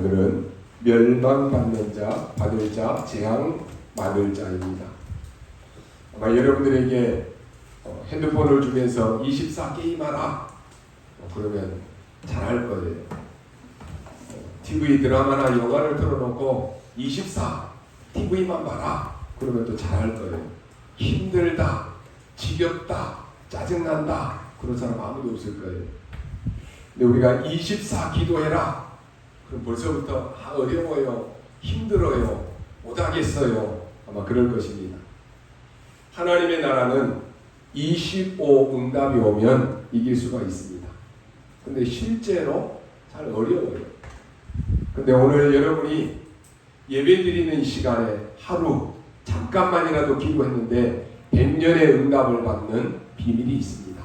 오늘은 멸망받는 자, 받을 자, 재앙 받을 자입니다. 아마 여러분들에게 핸드폰을 주면서 24게임하라 그러면 잘할 거예요. TV 드라마나 영화를 틀어놓고 24 TV만 봐라 그러면 또 잘할 거예요. 힘들다, 지겹다, 짜증난다 그런 사람 아무도 없을 거예요. 근데 우리가 24 기도해라 그럼 벌써부터 어려워요, 힘들어요, 못하겠어요 아마 그럴 것입니다. 하나님의 나라는 25 응답이 오면 이길 수가 있습니다. 근데 실제로 잘 어려워요. 근데 오늘 여러분이 예배드리는 시간에 하루 잠깐만이라도 기도했는데 100년의 응답을 받는 비밀이 있습니다.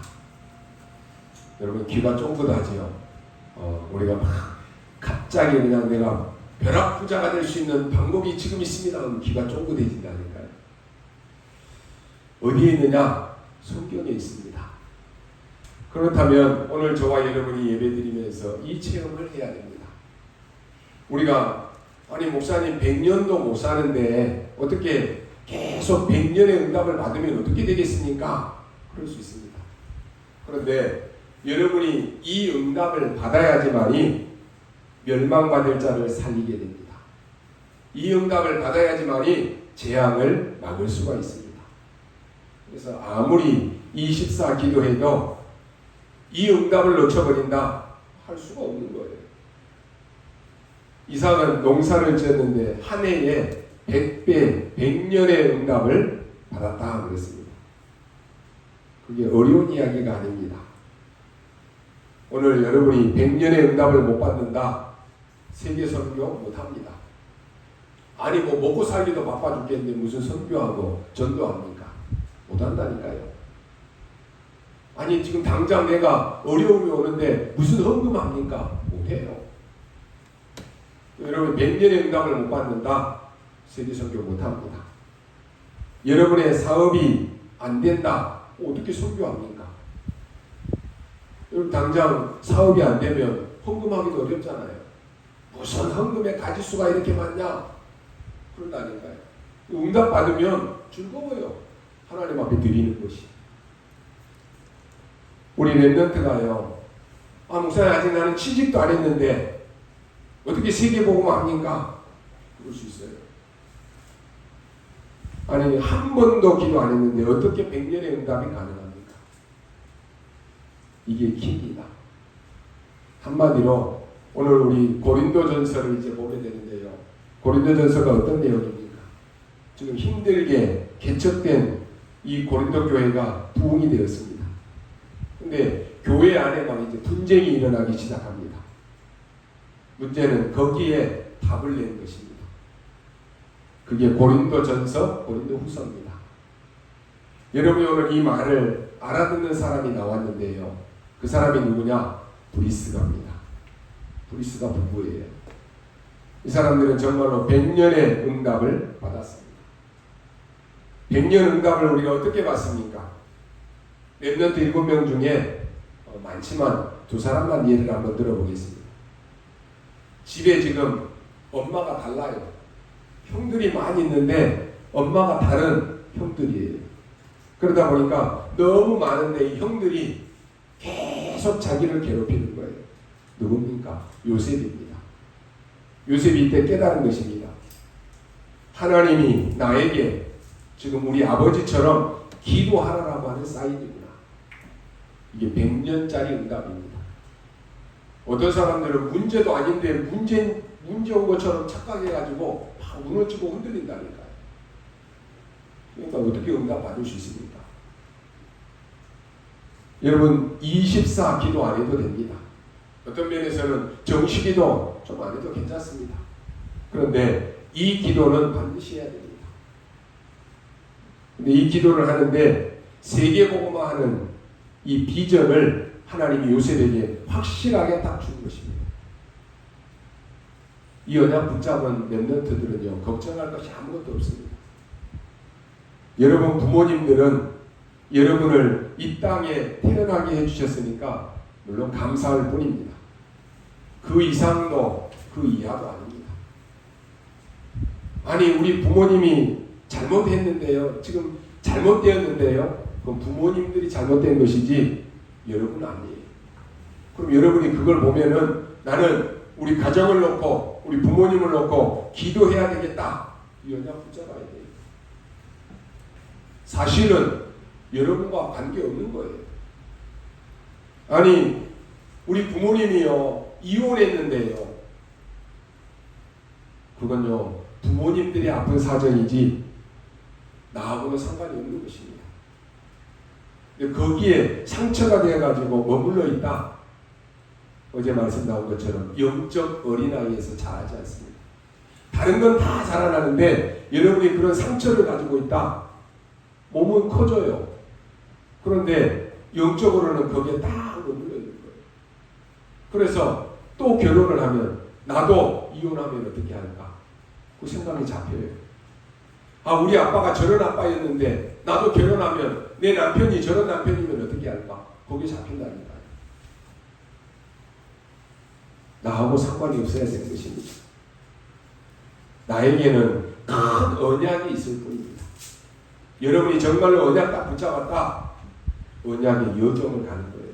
여러분 귀가 쫑긋하지요. 우리가 막 갑자기 그냥 내가 벼락부자가 될 수 있는 방법이 지금 있습니다. 그럼 귀가 쫑긋해진다니까요. 어디에 있느냐? 성경에 있습니다. 그렇다면 오늘 저와 여러분이 예배드리면서 이 체험을 해야 됩니다. 우리가 아니 목사님 100년도 못 사는데 어떻게 계속 100년의 응답을 받으면 어떻게 되겠습니까? 그럴 수 있습니다. 그런데 여러분이 이 응답을 받아야지만이 멸망받을 자를 살리게 됩니다. 이 응답을 받아야지만이 재앙을 막을 수가 있습니다. 그래서 아무리 24 기도해도 이 응답을 놓쳐버린다 할 수가 없는 거예요. 이삭은 농사를 지었는데 한 해에 100배, 100년의 응답을 받았다 그랬습니다. 그게 어려운 이야기가 아닙니다. 오늘 여러분이 100년의 응답을 못 받는다, 세계 선교 못합니다. 아니 뭐 먹고 살기도 바빠 죽겠는데 무슨 선교하고 전도합니까? 못한다니까요. 아니 지금 당장 내가 어려움이 오는데 무슨 헌금합니까? 못해요. 여러분 100년의 응답을 못 받는다, 세계 선교 못합니다. 여러분의 사업이 안 된다, 어떻게 선교합니까? 여러분 당장 사업이 안 되면 헌금하기도 어렵잖아요. 무슨 헌금의 가지수가 이렇게 많냐? 그런다니까요. 응답 받으면 즐거워요. 하나님 앞에 드리는 것이. 우리 랩런트가요. 목사님 아직 나는 취직도 안 했는데 어떻게 세계복음 합니까? 그럴 수 있어요. 아니 한 번도 기도 안 했는데 어떻게 100년의 응답이 가능합니까? 이게 킥이다. 한마디로 오늘 우리 고린도전서를 이제 보게 되는데요. 고린도전서가 어떤 내용입니까? 지금 힘들게 개척된 이 고린도 교회가 부흥이 되었습니다. 근데 교회 안에 막 이제 분쟁이 일어나기 시작합니다. 문제는 거기에 답을 낸 것입니다. 그게 고린도전서, 고린도후서입니다. 여러분이 오늘 이 말을 알아듣는 사람이 나왔는데요. 그 사람이 누구냐? 브리스가입니다. 브리스가 부부예요. 이 사람들은 정말로 100년의 응답을 받았습니다. 100년 응답을 우리가 어떻게 받습니까? 랩런트 7명 중에 많지만 두 사람만 예를 한번 들어보겠습니다. 집에 지금 엄마가 달라요. 형들이 많이 있는데 엄마가 다른 형들이에요. 그러다 보니까 너무 많은데 이 형들이 계속 자기를 괴롭히는 거예요. 누굽니까? 요셉입니다. 요셉이 이때 깨달은 것입니다. 하나님이 나에게 지금 우리 아버지처럼 기도하라고 하는 사인이구나. 이게 100년짜리 응답입니다. 어떤 사람들은 문제도 아닌데 문제 온 것처럼 착각해가지고 막 무너지고 흔들린다니까요. 그러니까 어떻게 응답 받을 수 있습니까? 여러분 24 기도 안 해도 됩니다. 어떤 면에서는 정식기도 좀 안 해도 괜찮습니다. 그런데 이 기도는 반드시 해야 됩니다. 근데 이 기도를 하는데 세계복음화하는 이 비전을 하나님이 요셉에게 확실하게 딱 준 것입니다. 이 언약 붙잡은 랩런트들은요 걱정할 것이 아무것도 없습니다. 여러분 부모님들은 여러분을 이 땅에 태어나게 해주셨으니까 물론 감사할 뿐입니다. 그 이상도 그 이하도 아닙니다. 아니 우리 부모님이 잘못했는데요. 지금 잘못되었는데요. 그건 부모님들이 잘못된 것이지 여러분은 아니에요. 그럼 여러분이 그걸 보면은 나는 우리 가정을 놓고 우리 부모님을 놓고 기도해야 되겠다. 이 언약 붙잡아야 돼요. 사실은 여러분과 관계없는 거예요. 아니 우리 부모님이요 이혼했는데요. 그건요 부모님들이 아픈 사정이지 나하고는 상관이 없는 것입니다. 근데 거기에 상처가 되어가지고 머물러 있다. 어제 말씀 나온 것처럼 영적 어린아이에서 자라지 않습니다. 다른 건 다 자라나는데 여러분이 그런 상처를 가지고 있다. 몸은 커져요. 그런데 영적으로는 거기에 딱 머물러 있는 거예요. 그래서 또 결혼을 하면 나도 이혼하면 어떻게 할까? 그 생각이 잡혀요. 아 우리 아빠가 저런 아빠였는데 나도 결혼하면 내 남편이 저런 남편이면 어떻게 할까? 거기에 잡힌다니까요. 나하고 상관이 없어야 되는 것입니다. 나에게는 큰 언약이 있을 뿐입니다. 여러분이 정말로 언약 딱 붙잡았다. 언약의 여정을 가는 거예요.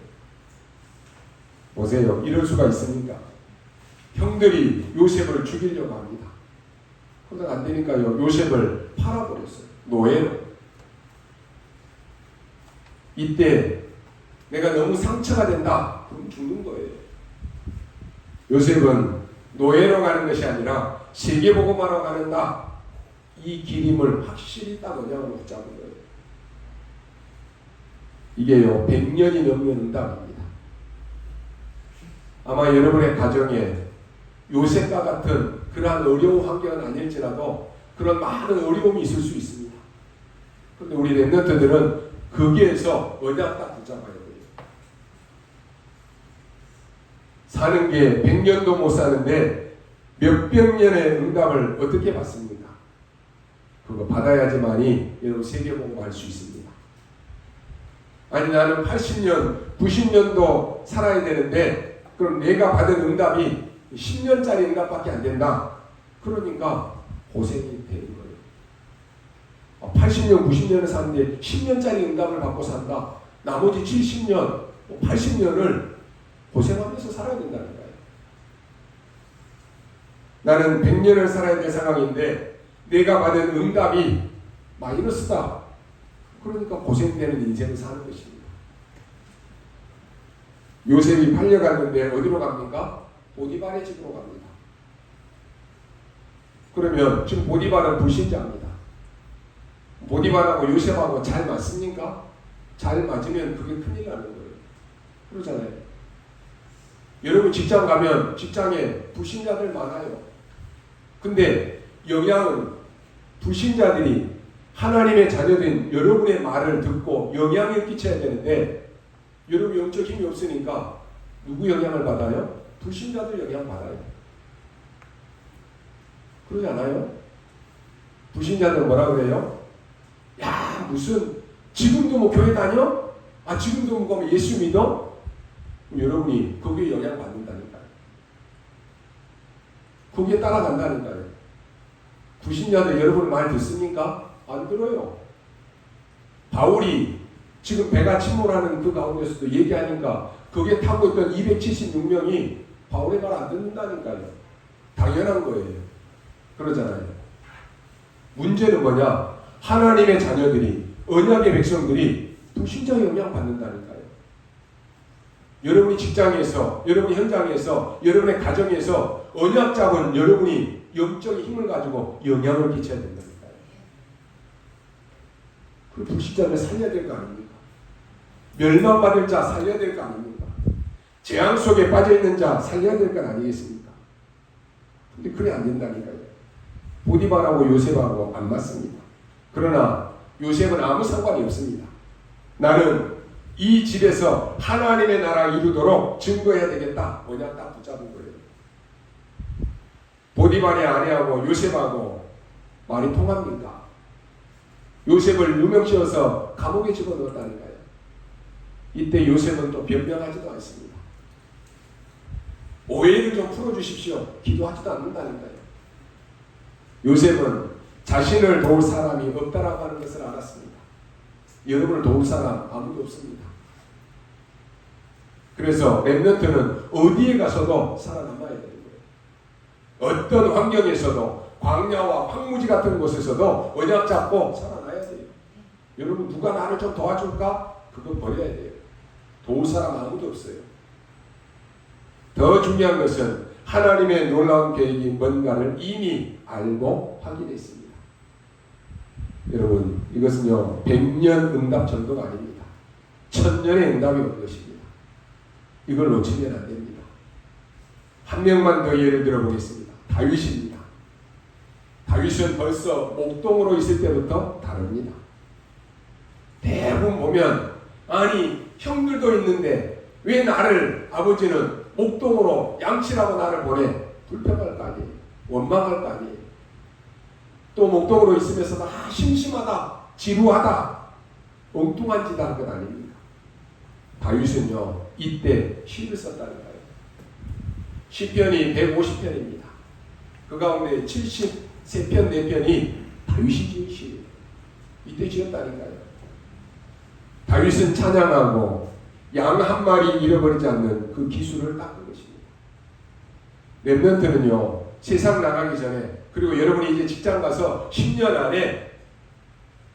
보세요. 이럴 수가 있습니까? 형들이 요셉을 죽이려고 합니다. 그러다 안 되니까요. 요셉을 팔아버렸어요. 노예로. 이때 내가 너무 상처가 된다. 그럼 죽는 거예요. 요셉은 노예로 가는 것이 아니라 세계복음하러 가는다. 이 길임을 확실히 딱 언약으로 붙잡은 거예요. 이게요 100년이 넘는 응답입니다. 아마 여러분의 가정에 요셉과 같은 그러한 어려운 환경은 아닐지라도 그런 많은 어려움이 있을 수 있습니다. 그런데 우리 랩런트들은 거기에서 언약 딱 붙잡아야 돼요. 사는 게 100년도 못 사는데 몇백 년의 응답을 어떻게 받습니까? 그거 받아야지만이 여러분 세계복음할 수 있습니다. 아니 나는 80년, 90년도 살아야 되는데 그럼 내가 받은 응답이 10년짜리 응답밖에 안 된다. 그러니까 고생이 되는 거예요. 80년, 90년을 사는데 10년짜리 응답을 받고 산다. 나머지 70년, 80년을 고생하면서 살아야 된다는 거예요. 나는 100년을 살아야 될 상황인데 내가 받은 응답이 마이너스다. 그러니까 고생되는 인생을 사는 것입니다. 요셉이 팔려갔는데 어디로 갑니까? 보디발의 집으로 갑니다. 그러면 지금 보디발은 불신자입니다. 보디발하고 요셉하고 잘 맞습니까? 잘 맞으면 그게 큰일 나는 거예요. 그러잖아요. 여러분 직장 가면 직장에 불신자들 많아요. 근데 영향은 불신자들이 하나님의 자녀된 여러분의 말을 듣고 영향을 끼쳐야 되는데 여러분 영적 힘이 없으니까 누구 영향을 받아요? 불신자들 영향 받아요. 그러지 않아요? 불신자들 뭐라 그래요? 야 무슨 지금도 뭐 교회 다녀? 아 지금도 뭐 예수 믿어? 여러분이 거기에 영향 받는다니까요. 거기에 따라간다니까요. 불신자들 여러분 말 듣습니까? 안 들어요. 바울이 지금 배가 침몰하는 그 가운데서도 얘기하니까 거기에 타고 있던 276명이 바울의 말 안 듣는다니까요. 당연한 거예요. 그러잖아요. 문제는 뭐냐? 하나님의 자녀들이 언약의 백성들이 불신자 영향 받는다니까요. 여러분이 직장에서, 여러분이 현장에서, 여러분의 가정에서 언약 잡은 여러분이 영적인 힘을 가지고 영향을 끼쳐야 된다니까요. 그 불신자를 살려야 될 거 아닙니까? 멸망받을 자 살려야 될 거 아닙니까? 재앙 속에 빠져있는 자 살려야 될 건 아니겠습니까? 근데 그래 안 된다니까요. 보디발하고 요셉하고 안 맞습니다. 그러나 요셉은 아무 상관이 없습니다. 나는 이 집에서 하나님의 나라 이루도록 증거해야 되겠다. 언약 딱 붙잡은 거예요. 보디발의 아내하고 요셉하고 말이 통합니까? 요셉을 누명씌워서 감옥에 집어넣었다니까요. 이때 요셉은 또 변명하지도 않습니다. 오해를 좀 풀어주십시오. 기도하지도 않는다니까요. 요셉은 자신을 도울 사람이 없다라고 하는 것을 알았습니다. 여러분을 도울 사람 아무도 없습니다. 그래서 렘넌트는 어디에 가서도 살아남아야 되는 거예요. 어떤 환경에서도 광야와 황무지 같은 곳에서도 언약 잡고 살아나야 돼요. 여러분 누가 나를 좀 도와줄까? 그건 버려야 돼요. 도울 사람 아무도 없어요. 더 중요한 것은 하나님의 놀라운 계획이 뭔가를 이미 알고 확인했습니다. 여러분 이것은요 100년 응답 정도가 아닙니다. 1000년의 응답이 온 것입니다. 이걸 놓치면 안 됩니다. 한 명만 더 예를 들어보겠습니다. 다윗입니다. 다윗은 벌써 목동으로 있을 때부터 다릅니다. 대부분 보면 아니 형들도 있는데 왜 나를 아버지는 목동으로 양치라고 나를 보내? 불평할 거 아니에요. 원망할 거 아니에요. 또 목동으로 있으면서도 심심하다, 지루하다, 엉뚱한 짓 하는 건 아닙니다. 다윗은요 이때 시를 썼다니까요. 시편이 150편입니다. 그 가운데 73편 4편이 다윗이 지은 시예요. 이때 지었다니까요. 다윗은 찬양하고 양 한 마리 잃어버리지 않는 그 기술을 닦은 것입니다. 렘넌트는요 세상 나가기 전에 그리고 여러분이 이제 직장 가서 10년 안에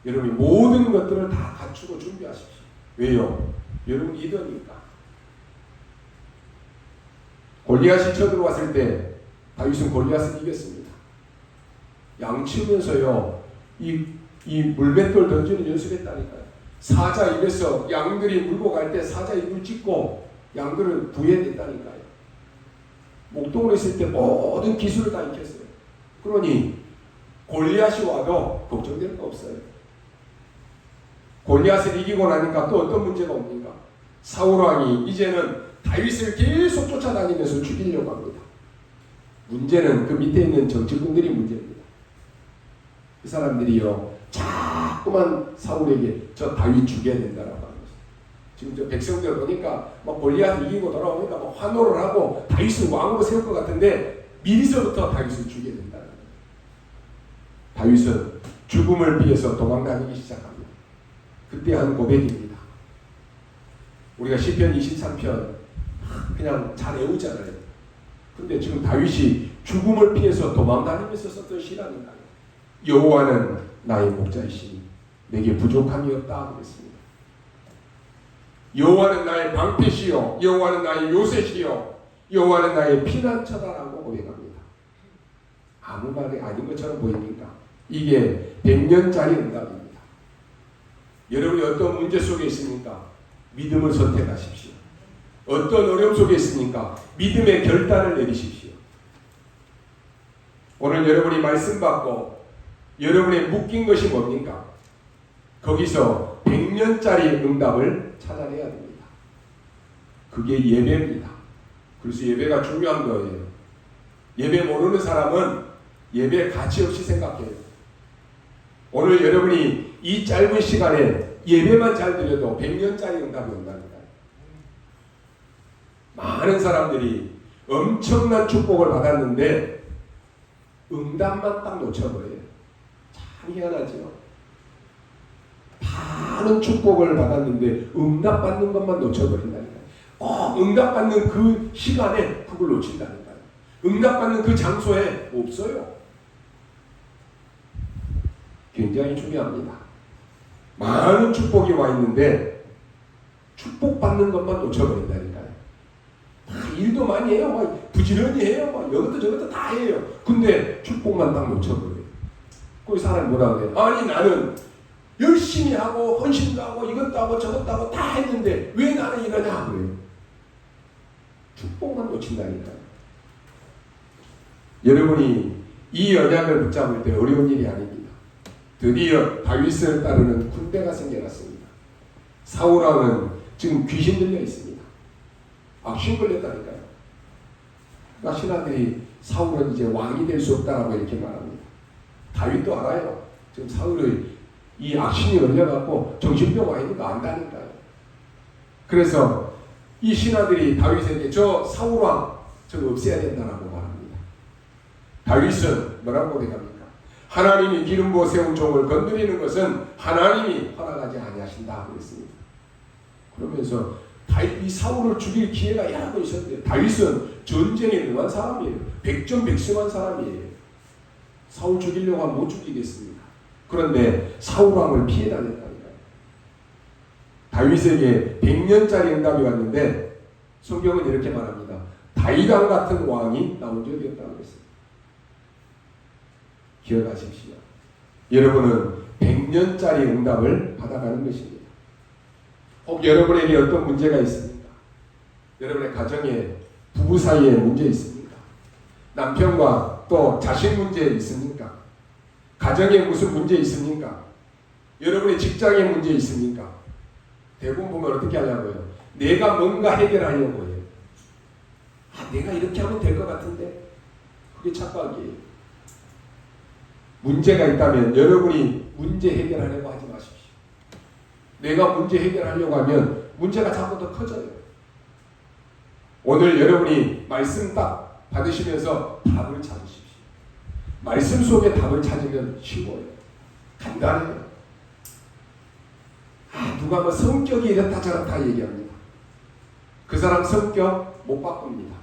여러분이 모든 것들을 다 갖추고 준비하십시오. 왜요? 여러분 리더니까. 골리앗이 쳐들어왔을 때 다윗은 골리앗을 이겼습니다. 양치면서요 이 물맷돌 던지는 연습했다니까요. 사자 입에서 양들이 물고 갈 때 사자 입을 찢고 양들을 구해냈다니까요. 목동으로 있을 때 모든 기술을 다 익혔어요. 그러니 골리앗이 와도 걱정될 거 없어요. 골리앗을 이기고 나니까 또 어떤 문제가 옵니까? 사울왕이 이제는 다윗을 계속 쫓아다니면서 죽이려고 합니다. 문제는 그 밑에 있는 정치꾼들이 문제입니다. 그 사람들이요 자꾸만 사울에게 저 다윗 죽여야 된다라고 하는 거죠. 지금 저 백성들 보니까 막 골리앗을 이기고 돌아오니까 막 환호를 하고 다윗을 왕으로 세울 것 같은데 미리서부터 다윗을 죽여야 된다는 거예요. 다윗은 죽음을 피해서 도망다니기 시작합니다. 그때 한 고백입니다. 우리가 시편 23편 그냥 잘 외우잖아요. 근데 지금 다윗이 죽음을 피해서 도망다니면서 썼던 시라니까요. 여호와는 나의 목자이시니 내게 부족함이 없다 그랬습니다. 여호와는 나의 방패시요 여호와는 나의 요새시요 여호와는 나의 피난처다라고 고백합니다. 아무 말이 아닌 것처럼 보입니까? 이게 100년짜리 응답입니다. 여러분이 어떤 문제 속에 있습니까? 믿음을 선택하십시오. 어떤 어려움 속에 있습니까? 믿음의 결단을 내리십시오. 오늘 여러분이 말씀 받고 여러분의 묶인 것이 뭡니까? 거기서 100년짜리 응답을 찾아내야 됩니다. 그게 예배입니다. 그래서 예배가 중요한 거예요. 예배 모르는 사람은 예배 가치 없이 생각해요. 오늘 여러분이 이 짧은 시간에 예배만 잘 드려도 100년짜리 응답이 온다니까요. 많은 사람들이 엄청난 축복을 받았는데 응답만 딱 놓쳐버려요. 참 희한하죠. 많은 축복을 받았는데 응답받는 것만 놓쳐버린다니까요. 꼭 응답받는 그 시간에 그걸 놓친다니까요. 응답받는 그 장소에 없어요. 굉장히 중요합니다. 많은 축복이 와 있는데 축복받는 것만 놓쳐버린다니까요. 일도 많이 해요. 막 부지런히 해요. 막 이것도 저것도 다 해요. 근데 축복만 딱 놓쳐버려요. 그 사람이 뭐라 그래요? 아니 나는 열심히 하고 헌신도 하고 이것도 하고 저것도 하고 다 했는데 왜 나는 이러냐 그래요. 축복만 놓친다니까요. 여러분이 이 언약을 붙잡을 때 어려운 일이 아닙니다. 드디어 다윗을 따르는 군대가 생겨났습니다. 사울왕은 지금 귀신 들려 있습니다. 악신 걸렸다니까요. 그러니까 신하들이 사울은 이제 왕이 될 수 없다라고 이렇게 말합니다. 다윗도 알아요. 지금 사울의 이 악신이 걸려갖고 정신병 와 있는 거 안다니까요. 그래서 이 신하들이 다윗에게 저 사울왕 저거 없애야 된다라고 말합니다. 다윗은 뭐라고 고백합니까? 하나님이 기름 부어 세운 종을 건드리는 것은 하나님이 허락하지 아니하신다 그랬습니다. 그러면서 이 사울을 죽일 기회가 여러 번 있었는데 다윗은 전쟁에 능한 사람이에요. 백전백승한 사람이에요. 사울 죽이려고 하면 못 죽이겠습니까? 그런데 사울 왕을 피해 다녔다니까요. 다윗에게 100년짜리 응답이 왔는데 성경은 이렇게 말합니다. 다윗 왕 같은 왕이 나온 적이 없다고 했어요. 기억하십시오. 여러분은 100년짜리 응답을 받아가는 것입니다. 혹 여러분에게 어떤 문제가 있습니까? 여러분의 가정에 부부 사이에 문제 있습니까? 남편과 또 자식 문제 있습니까? 가정에 무슨 문제 있습니까? 여러분의 직장에 문제 있습니까? 대부분 보면 어떻게 하냐고요? 내가 뭔가 해결하려고 해요. 내가 이렇게 하면 될 것 같은데 그게 착각이에요. 문제가 있다면 여러분이 문제 해결하려고 하지 마십시오. 내가 문제 해결하려고 하면 문제가 자꾸 더 커져요. 오늘 여러분이 말씀 딱 받으시면서 답을 찾으십시오. 말씀 속에 답을 찾으면 쉬워요. 간단해요. 누가 뭐 성격이 이렇다 저렇다 얘기합니다. 그 사람 성격 못 바꿉니다.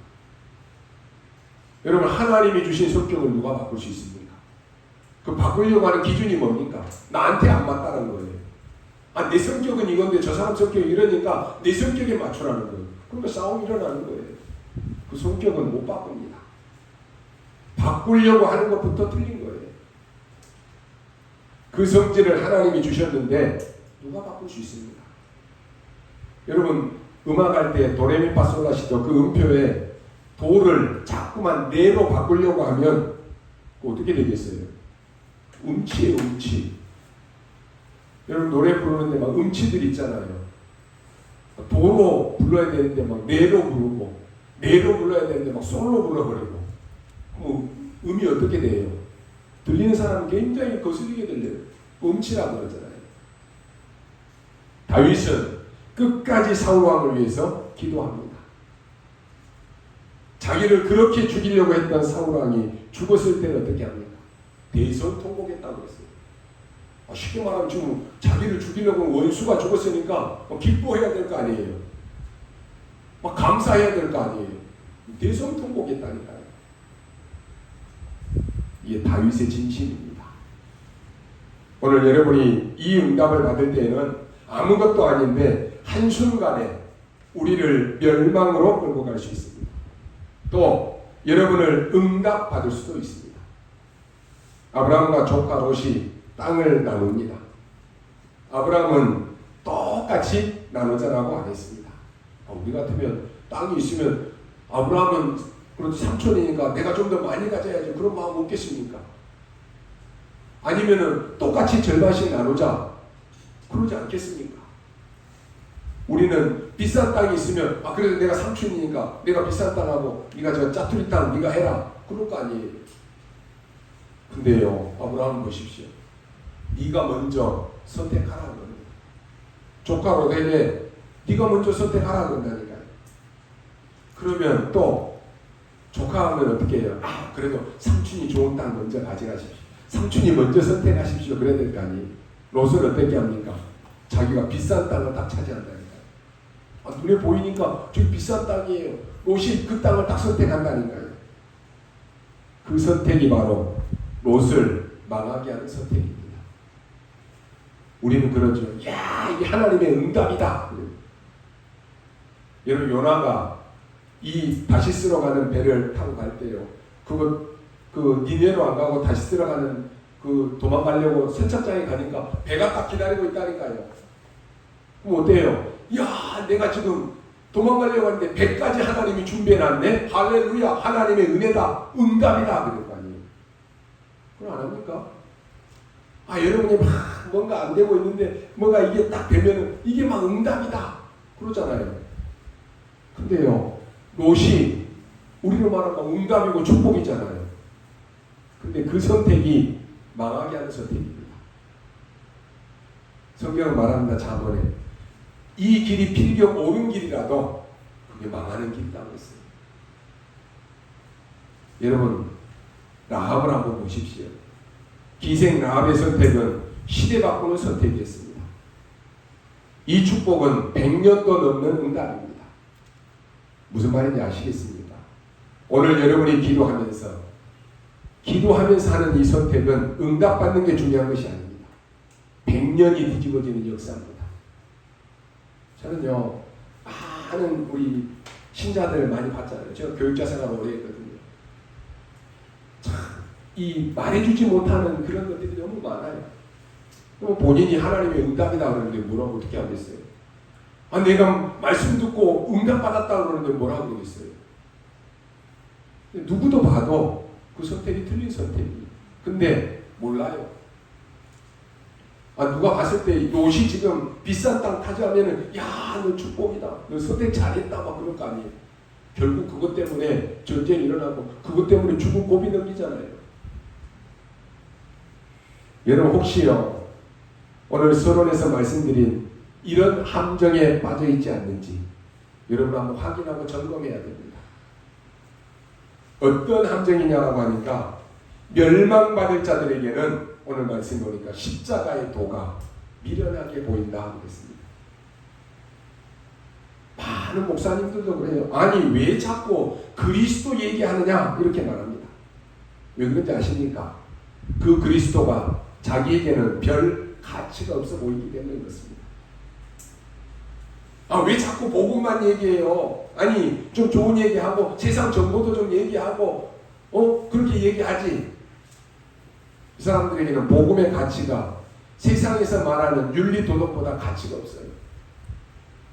여러분 하나님이 주신 성격을 누가 바꿀 수 있습니까? 그 바꾸려고 하는 기준이 뭡니까? 나한테 안 맞다는 거예요. 내 성격은 이건데 저 사람 성격이 이러니까 내 성격에 맞추라는 거예요. 그러니까 싸움이 일어나는 거예요. 그 성격은 못 바꿉니다. 바꾸려고 하는 것부터 틀린 거예요. 그 성질을 하나님이 주셨는데 누가 바꿀 수 있습니까? 여러분 음악할 때 도레미파솔라시도 그 음표에 도를 자꾸만 내로 바꾸려고 하면 어떻게 되겠어요? 음치예요, 음치. 여러분 노래 부르는데 막 음치들 있잖아요. 도로 불러야 되는데 막 내로 부르고, 내로 불러야 되는데 막 솔로 불러버리고. 그럼 음이 어떻게 돼요? 들리는 사람은 굉장히 거슬리게 들려요. 음치라고 그러잖아요. 다윗은 끝까지 사울 왕을 위해서 기도합니다. 자기를 그렇게 죽이려고 했던 사울 왕이 죽었을 때는 어떻게 합니까? 대성통곡했다고 했어요. 쉽게 말하면 지금 자기를 죽이려고 원수가 죽었으니까 기뻐해야 될 거 아니에요. 감사해야 될 거 아니에요. 대성통곡했다니까요. 이게 다윗의 진심입니다. 오늘 여러분이 이 응답을 받을 때에는 아무것도 아닌데 한순간에 우리를 멸망으로 끌고 갈 수 있습니다. 또 여러분을 응답받을 수도 있습니다. 아브라함과 조카 롯이 땅을 나눕니다. 아브라함은 똑같이 나누자라고 안 했습니다. 우리 같으면 땅이 있으면 아브라함은 그래도 삼촌이니까 내가 좀 더 많이 가져야지 그런 마음 없겠습니까? 아니면은 똑같이 절반씩 나누자 그러지 않겠습니까? 우리는 비싼 땅이 있으면 그래도 내가 삼촌이니까 내가 비싼 땅하고 네가 저 짜투리 땅 네가 해라 그럴 거 아니에요. 근데요 아브라함 보십시오. 네가 먼저 선택하라고 합니다. 조카 롯에게 네가 먼저 선택하라고 한다니까요. 그러면 또 조카하면 어떻게 해요? 그래도 삼촌이 좋은 땅 먼저 가져가십시오. 삼촌이 먼저 선택하십시오. 그래야 될 거 아니에요. 롯은 어떻게 합니까? 자기가 비싼 땅을 딱 차지한다니까요. 눈에 보이니까 저기 비싼 땅이에요. 롯이 그 땅을 딱 선택한다니까요. 그 선택이 바로 롯을 망하게 하는 선택입니다. 우리는 그러죠. 야, 이게 하나님의 응답이다. 여러분 요나가 이 다시스로 가는 배를 타고 갈 때요. 그 니네로 안 가고 다시스로 가는 그 도망가려고 선착장에 가니까 배가 딱 기다리고 있다니까요. 그럼 어때요? 야, 내가 지금 도망가려고 하는데 배까지 하나님이 준비해놨네. 할렐루야, 하나님의 은혜다, 응답이다. 그럴 거 아니에요. 그럼 안 합니까? 여러분이 막 뭔가 안 되고 있는데 뭔가 이게 딱 되면은 이게 막 응답이다 그러잖아요. 근데요 롯이 우리로 말하면 응답이고 축복이잖아요. 근데 그 선택이 망하게 하는 선택입니다. 성경은 말합니다. 잠언에 이 길이 필경 옳은 길이라도 그게 망하는 길이라고 했어요. 여러분, 라합을 한번 보십시오. 기생 라합의 선택은 시대 바꾸는 선택이었습니다. 이 축복은 100년도 넘는 응답입니다. 무슨 말인지 아시겠습니까? 오늘 여러분이 기도하면서 하는 이 선택은 응답받는 게 중요한 것이 아닙니다. 100년이 뒤집어지는 역사입니다. 저는요, 많은 우리 신자들을 많이 봤잖아요. 제가 교육자 생활 오래 했거든요. 참, 이 말해주지 못하는 그런 것들이 너무 많아요. 본인이 하나님의 응답이다 그러는데 뭐라고 어떻게 하겠어요? 내가 말씀 듣고 응답받았다 그러는데 뭐라고 그러겠어요? 누구도 봐도 그 선택이 틀린 선택이에요. 근데 몰라요. 누가 봤을 때 롯이 지금 비싼 땅 타자면은 야, 너 축복이다. 너 선택 잘했다. 막 그럴 거 아니에요. 결국 그것 때문에 전쟁이 일어나고 그것 때문에 죽은 고비 넘기잖아요. 여러분 혹시요 오늘 서론에서 말씀드린 이런 함정에 빠져 있지 않는지 여러분 한번 확인하고 점검해야 됩니다. 어떤 함정이냐고 하니까 멸망받을 자들에게는 오늘 말씀 보니까 십자가의 도가 미련하게 보인다 하겠습니다. 많은 목사님들도 그래요. 아니 왜 자꾸 그리스도 얘기하느냐 이렇게 말합니다. 왜 그런지 아십니까? 그 그리스도가 자기에게는 별 가치가 없어 보이기 때문에 그렇습니다. 왜 자꾸 복음만 얘기해요? 아니 좀 좋은 얘기하고 세상 정보도 좀 얘기하고 그렇게 얘기하지. 이 사람들에게는 복음의 가치가 세상에서 말하는 윤리 도덕보다 가치가 없어요.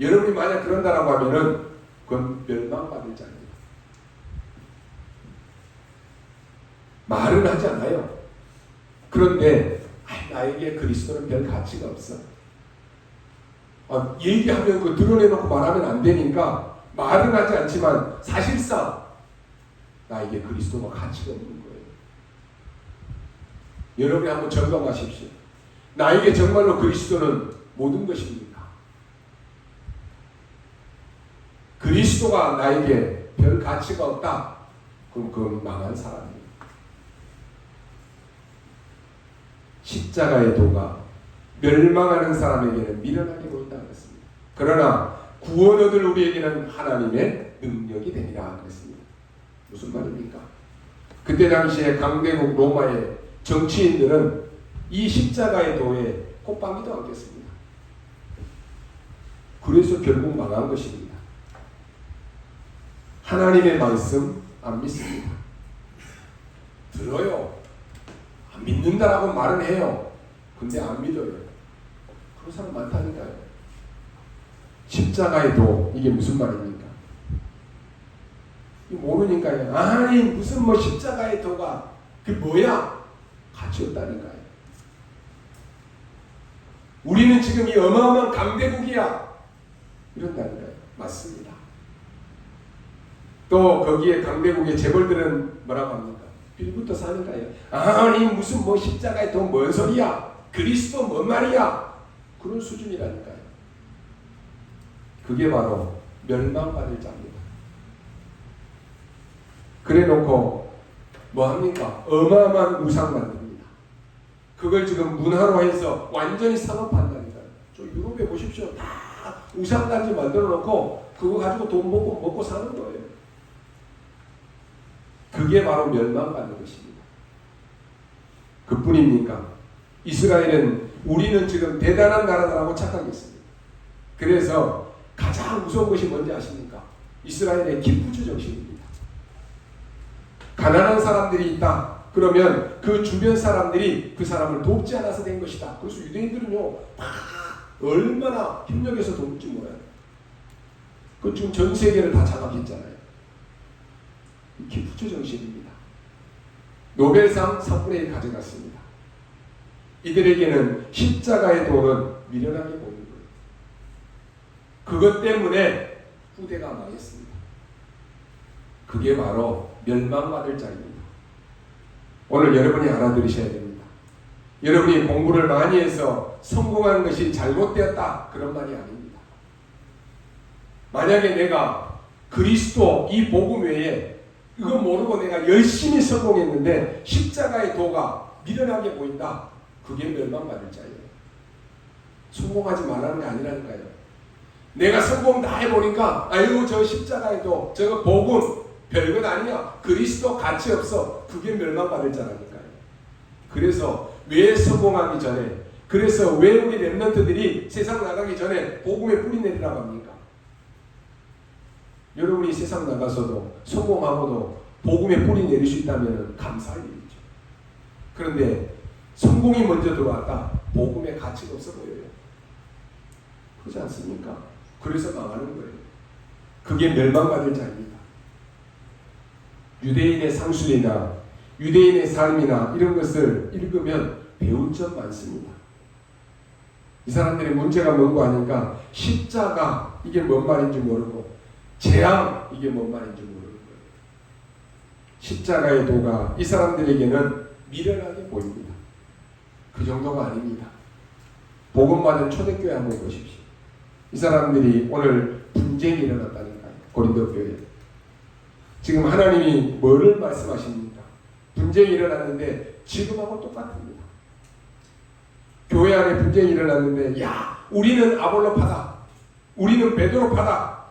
여러분이 만약 그런다라고 하면은 그건 멸망받을 자입니다. 말은 하지 않아요. 그런데 나에게 그리스도는 별 가치가 없어. 얘기하면 그 드러내놓고 말하면 안 되니까 말은 하지 않지만 사실상 나에게 그리스도가 가치가 없는 거예요. 여러분이 한번 점검하십시오. 나에게 정말로 그리스도는 모든 것입니까? 그리스도가 나에게 별 가치가 없다? 그럼 그건 망한 사람입니다. 십자가의 도가 멸망하는 사람에게는 미련하게 보인다 그랬습니다. 그러나 구원 얻을 우리에게는 하나님의 능력이 되리라 그랬습니다. 무슨 말입니까? 그때 당시에 강대국 로마의 정치인들은 이 십자가의 도에 콧방귀도 안 꼈습니다. 그래서 결국 망한 것입니다. 하나님의 말씀 안 믿습니다. 들어요. 안 믿는다라고 말은 해요. 근데 안 믿어요. 그런 사람 많다니까요. 십자가의 도 이게 무슨 말입니까? 모르니까요. 아니 무슨 십자가의 도가 그게 뭐야? 가치 없다니까요. 우리는 지금 이 어마어마한 강대국이야. 이런다니까요. 맞습니다. 또 거기에 강대국의 재벌들은 뭐라고 합니까? 빌부터 사니까요. 아니 무슨 십자가의 도 뭔 소리야? 그리스도 뭔 말이야? 그런 수준이라니까요. 그게 바로 멸망받을 자입니다. 그래 놓고 뭐합니까? 어마어마한 우상 만듭니다. 그걸 지금 문화로 해서 완전히 상업한다니까요. 저 유럽에 보십시오. 다 우상단지 만들어 놓고 그거 가지고 돈 먹고 사는 거예요. 그게 바로 멸망받는 것입니다. 그뿐입니까? 이스라엘은 우리는 지금 대단한 나라다라고 착각했습니다. 그래서 가장 무서운 것이 뭔지 아십니까? 이스라엘의 기프주 정신입니다. 가난한 사람들이 있다. 그러면 그 주변 사람들이 그 사람을 돕지 않아서 된 것이다. 그래서 유대인들은요, 얼마나 협력해서 돕지 몰라요. 그 지금 전 세계를 다 장악했잖아요. 기프주 정신입니다. 노벨상 3분의 1 가져갔습니다. 이들에게는 십자가의 도는 미련하게 보이는 거예요. 그것 때문에 후대가 망했습니다. 그게 바로 멸망받을 자입니다. 오늘 여러분이 알아들으셔야 됩니다. 여러분이 공부를 많이 해서 성공한 것이 잘못되었다 그런 말이 아닙니다. 만약에 내가 그리스도 이 복음 외에 그거 모르고 내가 열심히 성공했는데 십자가의 도가 미련하게 보인다. 그게 멸망받을 자예요. 성공하지 말라는 게 아니라니까요. 내가 성공 다 해보니까 아유 저 십자가의 도 저거 복음 별것 아니야. 그리스도 가치 없어. 그게 멸망받을 자라니까요. 그래서 왜 성공하기 전에 그래서 왜 우리 렘넌트들이 세상 나가기 전에 복음에 뿌리 내리라고 합니까? 여러분이 세상 나가서도 성공하고도 복음에 뿌리 내릴 수 있다면 감사할 일이죠. 그런데 성공이 먼저 들어왔다. 복음의 가치가 없어 보여요. 그렇지 않습니까? 그래서 망하는 거예요. 그게 멸망받을 자입니다. 유대인의 상술이나 유대인의 삶이나 이런 것을 읽으면 배울 점 많습니다. 이 사람들의 문제가 뭔고 하니까 십자가 이게 뭔 말인지 모르고 재앙 이게 뭔 말인지 모르는 거예요. 십자가의 도가 이 사람들에게는 미련하게 보입니다. 그 정도가 아닙니다. 복음받은 초대교회 한번 보십시오. 이 사람들이 오늘 분쟁이 일어났다니까요. 고린도 교회에. 지금 하나님이 뭐를 말씀하십니까? 분쟁이 일어났는데 지금하고 똑같습니다. 교회 안에 분쟁이 일어났는데 야 우리는 아볼로파다. 우리는 베드로파다.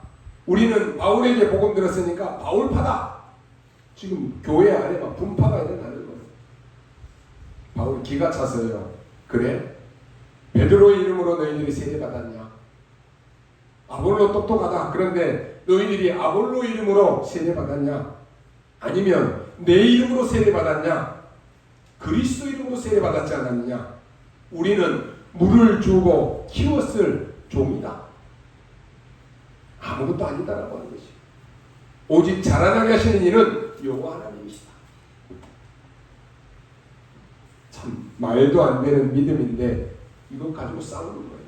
우리는 바울에게 복음 들었으니까 바울파다. 지금 교회 안에 막 분파가 일어나는 거예요. 바울이 기가 차서요. 그래? 베드로의 이름으로 너희들이 세례받았냐? 아볼로 똑똑하다. 그런데 너희들이 아볼로 이름으로 세례받았냐? 아니면 내 이름으로 세례받았냐? 그리스도 이름으로 세례받았지 않았느냐? 우리는 물을 주고 키웠을 종이다. 아무것도 아니다라고 하는 것이. 오직 자라나게 하시는 이는 여호와 하나님이시다. 참 말도 안 되는 믿음인데 이거 가지고 싸우는 거예요.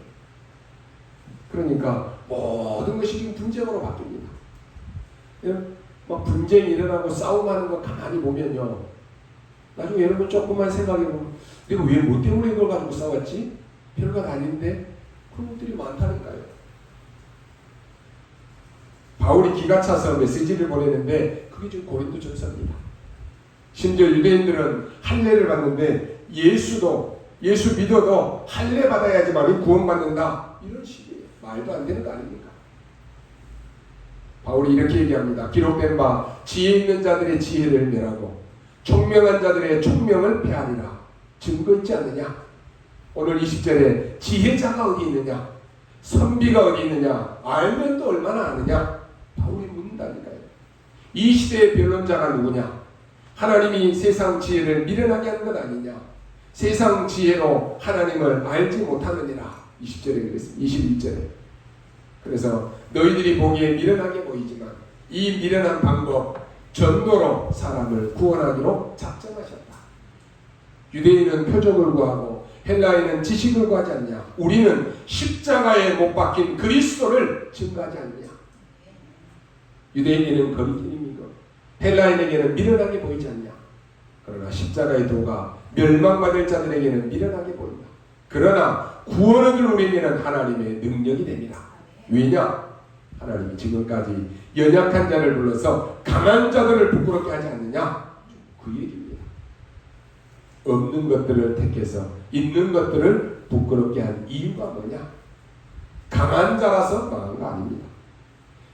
그러니까 모든 것이 지금 분쟁으로 바뀝니다. 막 분쟁이 일어나고 싸움하는 거 가만히 보면요. 나중에 여러분 조금만 생각해보면 내가 왜 뭐 때문에 이걸 가지고 싸웠지? 별것 아닌데 그런 것들이 많다니까요. 바울이 기가 차서 메시지를 보내는데 그게 지금 고린도 전서입니다. 심지어 유대인들은 할례를 받는데 예수 믿어도 할례 받아야지만 구원받는다. 이런 식이에요. 말도 안 되는 거 아닙니까? 바울이 이렇게 얘기합니다. 기록된 바 지혜 있는 자들의 지혜를 멸하고 총명한 자들의 총명을 폐하리라. 증거 있지 않느냐? 오늘 20절에 지혜자가 어디 있느냐? 선비가 어디 있느냐? 알면 또 얼마나 아느냐? 바울이 묻는다니까요. 이 시대의 변론자가 누구냐? 하나님이 세상 지혜를 미련하게 하는 것 아니냐? 세상 지혜로 하나님을 알지 못하느니라. 20절에 그랬습니다. 21절에. 그래서 너희들이 보기에 미련하게 보이지만 이 미련한 방법 전도로 사람을 구원하기로 작정하셨다. 유대인은 표적을 구하고 헬라인은 지식을 구하지 않냐? 우리는 십자가에 못 박힌 그리스도를 증거하지 않느냐? 유대인에게는 거리낌이고 헬라인에게는 미련하게 보이지 않냐? 그러나 십자가의 도가 멸망받을 자들에게는 미련하게 보인다. 그러나 구원 얻을 우리에게는 하나님의 능력이 됩니다. 왜냐? 하나님이 지금까지 연약한 자를 불러서 강한 자들을 부끄럽게 하지 않느냐? 그 얘기입니다. 없는 것들을 택해서 있는 것들을 부끄럽게 한 이유가 뭐냐? 강한 자라서 망한 거 아닙니다.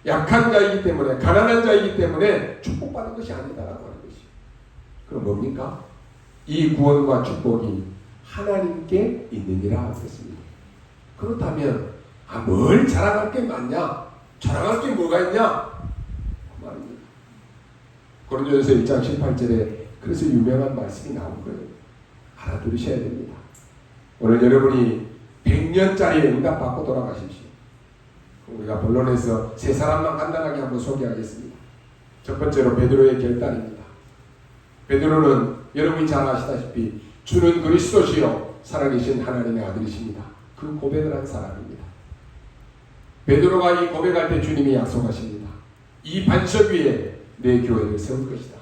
약한 자이기 때문에 가난한 자이기 때문에 축복받은 것이 아니다라고 하는 것이. 그럼 뭡니까? 이 구원과 축복이 하나님께 있느니라 그랬습니다. 그렇다면 뭘 자랑할 게 많냐? 자랑할 게 뭐가 있냐? 그 말입니다. 고린도전서 1장 18절에 그래서 유명한 말씀이 나온 거예요. 알아들으셔야 됩니다. 오늘 여러분이 100년짜리 응답받고 돌아가십시오. 우리가 본론에서 세 사람만 간단하게 한번 소개하겠습니다. 첫 번째로 베드로의 결단입니다. 베드로는 여러분이 잘 아시다시피 주는 그리스도시요 살아계신 하나님의 아들이십니다. 그 고백을 한 사람입니다. 베드로가 이 고백할 때 주님이 약속하십니다. 이 반석 위에 내 교회를 세울 것이다.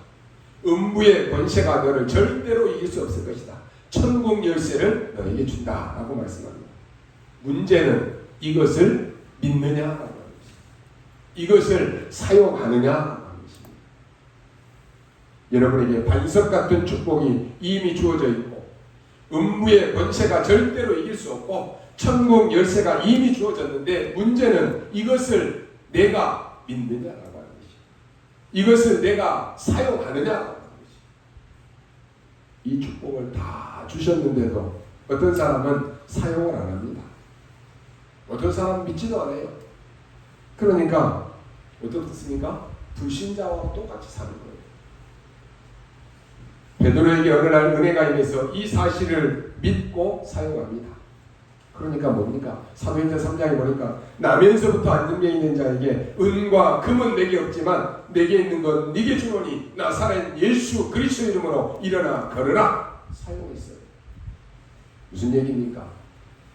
음부의 권세가 너를 절대로 이길 수 없을 것이다. 천국 열쇠를 너에게 준다 라고 말씀합니다. 문제는 이것을 믿느냐라고 하는 것입니다. 이것을 사용하느냐라고 하는 것입니다. 여러분에게 반석 같은 축복이 이미 주어져 있고 음부의 권세가 절대로 이길 수 없고 천국 열쇠가 이미 주어졌는데 문제는 이것을 내가 믿느냐라고 하는 것이, 이것을 내가 사용하느냐라고 하는 것이. 이 축복을 다 주셨는데도 어떤 사람은 사용을 안 합니다. 어떤 사람은 믿지도 않아요. 그러니까 어떻습니까? 불신자와 똑같이 사는 거예요. 베드로에게 어느 날 은혜가 임해서 이 사실을 믿고 사용합니다. 그러니까 뭡니까? 사도행전 3장에 보니까 나면서부터 안전병 있는 자에게 은과 금은 내게 없지만 내게 있는 건 네게 주노니 나사렛 예수 그리스도 이름으로 일어나 걸으라 사용했어요. 무슨 얘기입니까?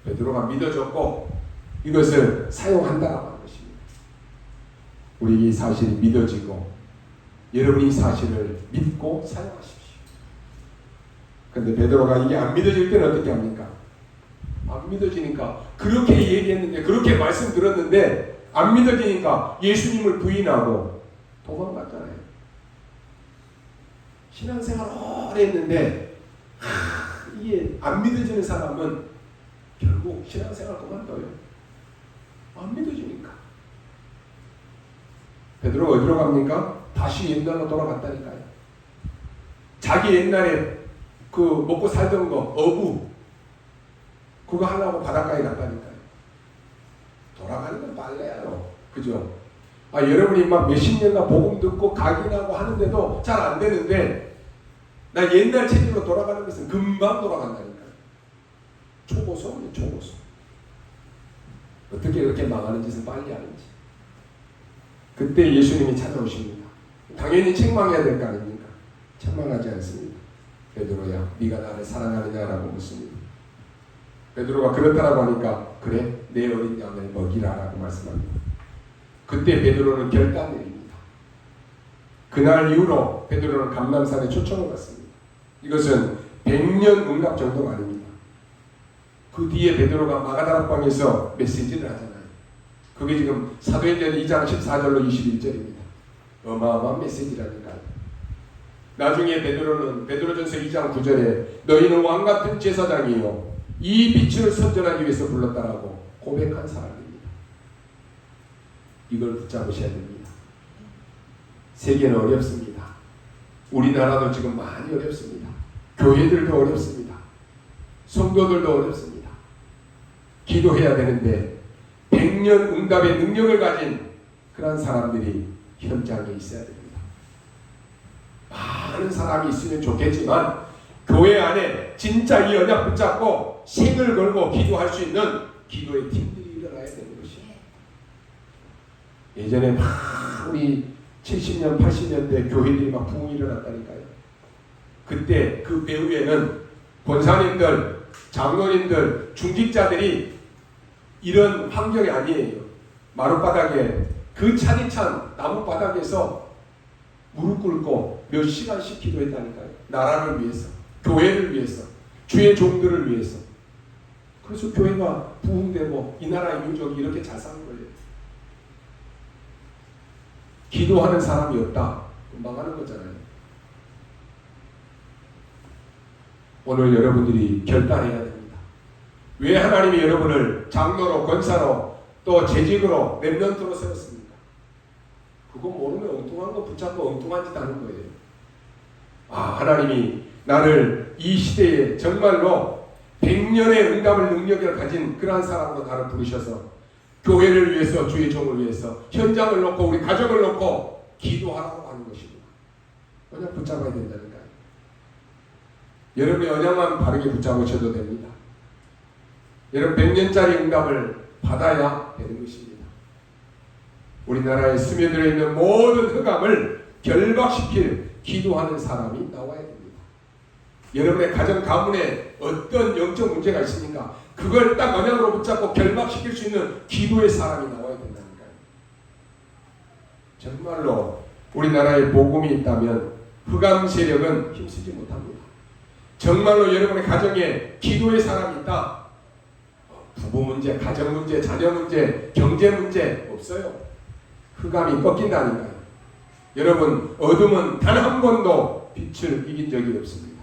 베드로가 믿어졌고 이것을 사용한다라고 하는 것입니다. 우리 이 사실이 믿어지고 여러분이 이 사실을 믿고 사용하십시오. 그런데 베드로가 이게 안 믿어질 때는 어떻게 합니까? 안 믿어지니까 그렇게 얘기했는데 그렇게 말씀 들었는데 안 믿어지니까 예수님을 부인하고 도망갔잖아요. 신앙생활 오래 했는데 이게 안 믿어지는 사람은 결국 신앙생활 그만둬요. 안 믿어지니까. 베드로가 어디로 갑니까? 다시 옛날로 돌아갔다니까요. 자기 옛날에 그 먹고 살던 거 어부 그거 하려고 바닷가에 갔다니까요. 돌아가는 건 빨래예요. 그죠? 여러분이 막 몇십 년간 복음 듣고 각인하고 하는데도 잘 안 되는데 나 옛날 체질로 돌아가는 것은 금방 돌아간다니까요. 초고속이에요. 초고속. 어떻게 그렇게 망하는 짓을 빨리 하는지. 그때 예수님이 찾아오십니다. 당연히 책망해야 될 거 아닙니까? 책망하지 않습니다. 베드로야, 네가 나를 사랑하느냐라고 묻습니다. 베드로가 그렇다라고 하니까 그래, 내 어린 양을 먹이라라고 말씀합니다. 그때 베드로는 결단 내립니다. 그날 이후로 베드로는 감람산에 초청을 받습니다. 이것은 100년 응답 정도가 아닙니다. 그 뒤에 베드로가 마가다락방에서 메시지를 하잖아요. 그게 지금 사도행전 2장 14절로 21절입니다. 어마어마한 메시지라니까요. 나중에 베드로는 베드로전서 2장 9절에 너희는 왕같은 제사장이요 이 빛을 선전하기 위해서 불렀다라고 고백한 사람입니다. 이걸 붙잡으셔야 됩니다. 세계는 어렵습니다. 우리나라도 지금 많이 어렵습니다. 교회들도 어렵습니다. 성도들도 어렵습니다. 기도해야 되는데 100년 응답의 능력을 가진 그런 사람들이 현장에 있어야 됩니다. 많은 사람이 있으면 좋겠지만 교회 안에 진짜 이 언약 붙잡고 생을 걸고 기도할 수 있는 기도의 팀들이 일어나야 되는 것이에요. 예전에 막 우리 70년, 80년대 교회들이 막 부흥이 일어났다니까요. 그때 그 배후에는 권사님들, 장로님들, 중직자들이 이런 환경이 아니에요. 마룻바닥에 그 차디찬 나무바닥에서 무릎 꿇고 몇 시간씩 기도했다니까요. 나라를 위해서, 교회를 위해서, 주의 종들을 위해서. 그래서 교회가 부흥되고 이 나라의 민족이 이렇게 잘 사는 거예요. 기도하는 사람이 없다. 망하는 거잖아요. 오늘 여러분들이 결단해야 됩니다. 왜 하나님이 여러분을 장로로, 권사로, 또 재직으로, 렘넌트로 세웠습니까? 그거 모르면 엉뚱한 거 붙잡고 엉뚱한 짓 하는 거예요. 하나님이 나를 이 시대에 정말로 100년의 응답을 능력을 가진 그러한 사람으로 나를 부르셔서 교회를 위해서, 주의 종을 위해서 현장을 놓고 우리 가정을 놓고 기도하라고 하는 것입니다. 언약 붙잡아야 된다니까요. 여러분의 언약만 바르게 붙잡으셔도 됩니다. 여러분 100년짜리 응답을 받아야 되는 것입니다. 우리나라에 스며들어 있는 모든 흑암을 결박시킬 기도하는 사람이 나와야 됩니다. 여러분의 가정 가문에 어떤 영적 문제가 있습니까? 그걸 딱 언약으로 붙잡고 결박시킬 수 있는 기도의 사람이 나와야 된다니까요. 정말로 우리나라에 복음이 있다면 흑암 세력은 힘쓰지 못합니다. 정말로 여러분의 가정에 기도의 사람이 있다. 부부 문제, 가정 문제, 자녀 문제, 경제 문제 없어요. 흑암이 꺾인다니까요. 여러분 어둠은 단 한 번도 빛을 이긴 적이 없습니다.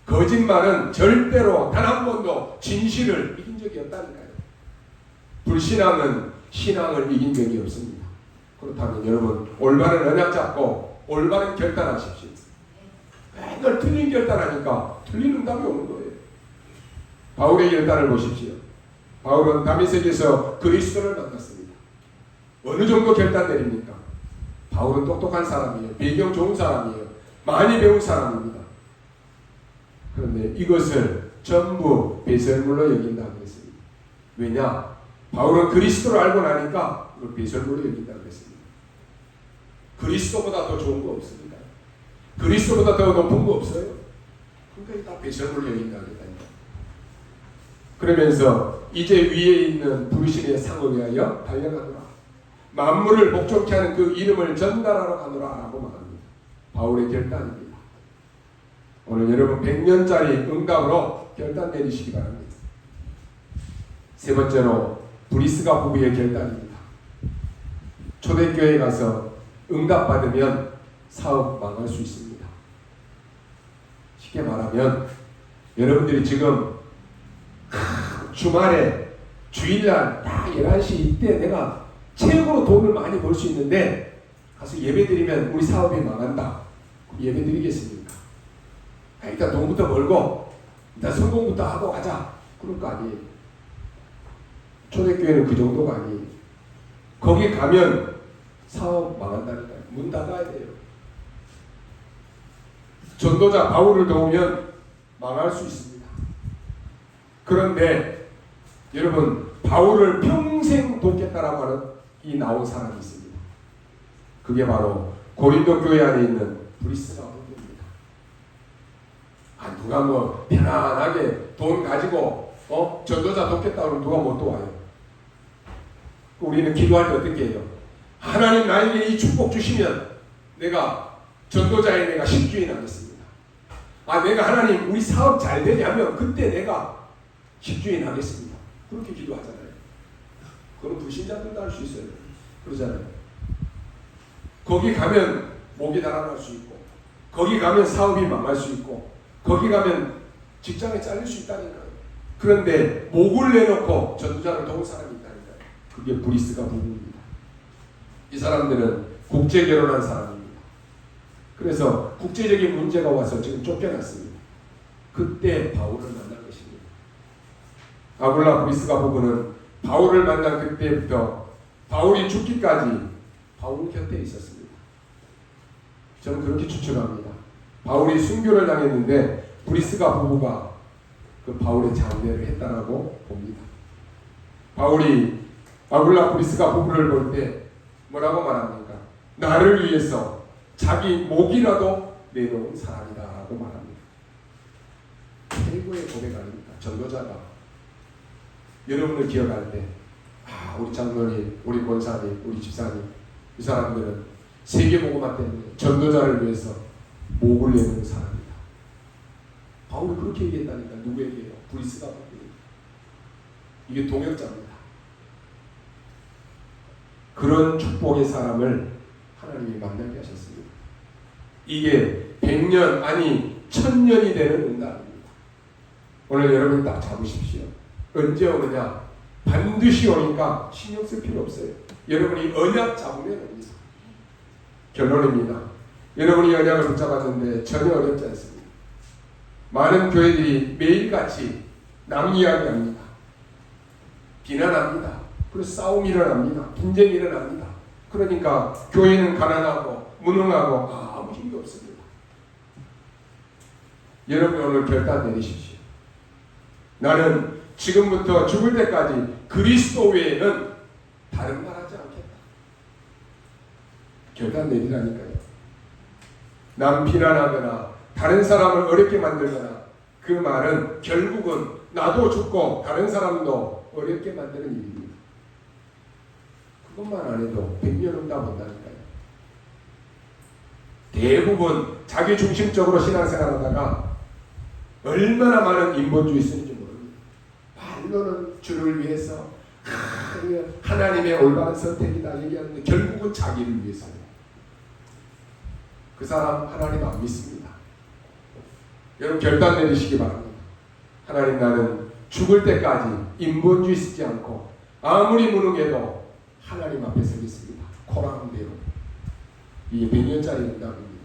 거짓말은 절대로 단 한 번도 진실을 이긴 적이 없다니까요. 불신앙은 신앙을 이긴 적이 없습니다. 그렇다면 여러분 올바른 언약 잡고 올바른 결단하십시오. 맨날 틀린 결단하니까 틀린 응답이 오는 거예요. 바울의 결단을 보십시오. 바울은 다메섹에서 그리스도를 만났습니다. 어느 정도 결단 내립니까? 바울은 똑똑한 사람이에요. 배경 좋은 사람이에요. 많이 배운 사람입니다. 그런데 이것을 전부 배설물로 여긴다고 했습니다. 왜냐? 바울은 그리스도를 알고 나니까 그걸 배설물로 여긴다고 했습니다. 그리스도보다 더 좋은 거 없습니다. 그리스도보다 더 높은 거 없어요. 그러니까 다 배설물로 여긴다고 했다니까. 그러면서 이제 위에 있는 부르심의 상을 위하여 달려가노라. 만물을 복종케 하는 그 이름을 전달하러 가노라 라고 말합니다. 바울의 결단입니다. 오늘 여러분 100년짜리 응답으로 결단 내리시기 바랍니다. 세 번째로 브리스가 부부의 결단입니다. 초대교회에 가서 응답받으면 사업 망할 수 있습니다. 쉽게 말하면 여러분들이 지금 주말에 주일날 딱 11시 이때 내가 최고로 돈을 많이 벌 수 있는데 가서 예배드리면 우리 사업이 망한다. 예배드리겠습니까? 일단 돈부터 벌고 일단 성공부터 하고 가자. 그럴 거 아니에요. 초대교회는 그 정도가 아니에요. 거기 가면 사업 망한다니까요. 문 닫아야 돼요. 전도자 바울을 도우면 망할 수 있습니다. 그런데 여러분 바울을 평생 돕겠다라고 하는 이 나온 사람이 있습니다. 그게 바로 고린도 교회 안에 있는 브리스가 부부입니다. 누가 뭐 편안하게 돈 가지고 전도자 돕겠다 그러면 누가 못 도와요. 우리는 기도할 때 어떻게 해요? 하나님 나에게 이 축복 주시면 내가 전도자에 내가 10주인 하겠습니다. 내가 하나님 우리 사업 잘 되냐면 그때 내가 10주인 하겠습니다. 그렇게 기도하잖아요. 그건 불신자들도 할 수 있어요. 그러잖아요. 거기 가면 목이 달아날 수 있고 거기 가면 사업이 망할 수 있고 거기 가면 직장에 잘릴 수 있다니까요. 그런데 목을 내놓고 전도자를 도운 사람이 있다니까요. 그게 브리스가 부부입니다. 이 사람들은 국제 결혼한 사람입니다. 그래서 국제적인 문제가 와서 지금 쫓겨났습니다. 그때 바울을 만난 것입니다. 아굴라 브리스가 부부는 바울을 만난 그때부터 바울이 죽기까지 바울 곁에 있었습니다. 저는 그렇게 추측합니다. 바울이 순교를 당했는데 브리스가 부부가 그 바울의 장례를 했다라고 봅니다. 바울이 아굴라 브리스가 부부를 볼 때 뭐라고 말합니까? 나를 위해서 자기 목이라도 내놓은 사람이다 라고 말합니다. 최고의 고백 아닙니까? 전도자가 여러분을 기억할 때 우리 장로님, 우리 권사님, 우리 집사님 이 사람들은 세계복음화 때문에 전도자를 위해서 목을 내놓은 사람이다. 바울이 그렇게 얘기했다니까. 누구에게요? 브리스가 부부에게. 이게 동역자입니다. 그런 축복의 사람을 하나님이 만나게 하셨습니다. 이게 100년 아니 1000년이 되는 응답입니다. 오늘 여러분 딱 잡으십시오. 언제 오느냐? 반드시 오니까 신경 쓸 필요 없어요. 여러분이 언약 잡으면 옵니다. 결론입니다. 여러분이 언약을 붙잡았는데 전혀 어렵지 않습니다. 많은 교회들이 매일같이 남 이야기합니다. 비난합니다. 그래서 싸움이 일어납니다. 분쟁이 일어납니다. 그러니까 교회는 가난하고 무능하고 아무 힘이 없습니다. 여러분 오늘 결단 내리십시오. 나는 지금부터 죽을 때까지 그리스도 외에는 다른 말 하지 않겠다. 결단 내리라니까요. 남 비난하거나 다른 사람을 어렵게 만들거나 그 말은 결국은 나도 죽고 다른 사람도 어렵게 만드는 일입니다. 그것만 안 해도 100년 응답 온다니까요. 대부분 자기 중심적으로 신앙생활하다가 얼마나 많은 인본주의 쓰는지 모릅니다. 말로는 주를 위해서 하나님의 올바른 선택이다 얘기하는데 결국은 자기를 위해서요. 그 사람 하나님 안 믿습니다. 여러분 결단 내리시기 바랍니다. 하나님, 나는 죽을 때까지 인본주의 쓰지 않고 아무리 무능해도 하나님 앞에 서겠습니다. 코라는데요. 이게 100년짜리 응답입니다.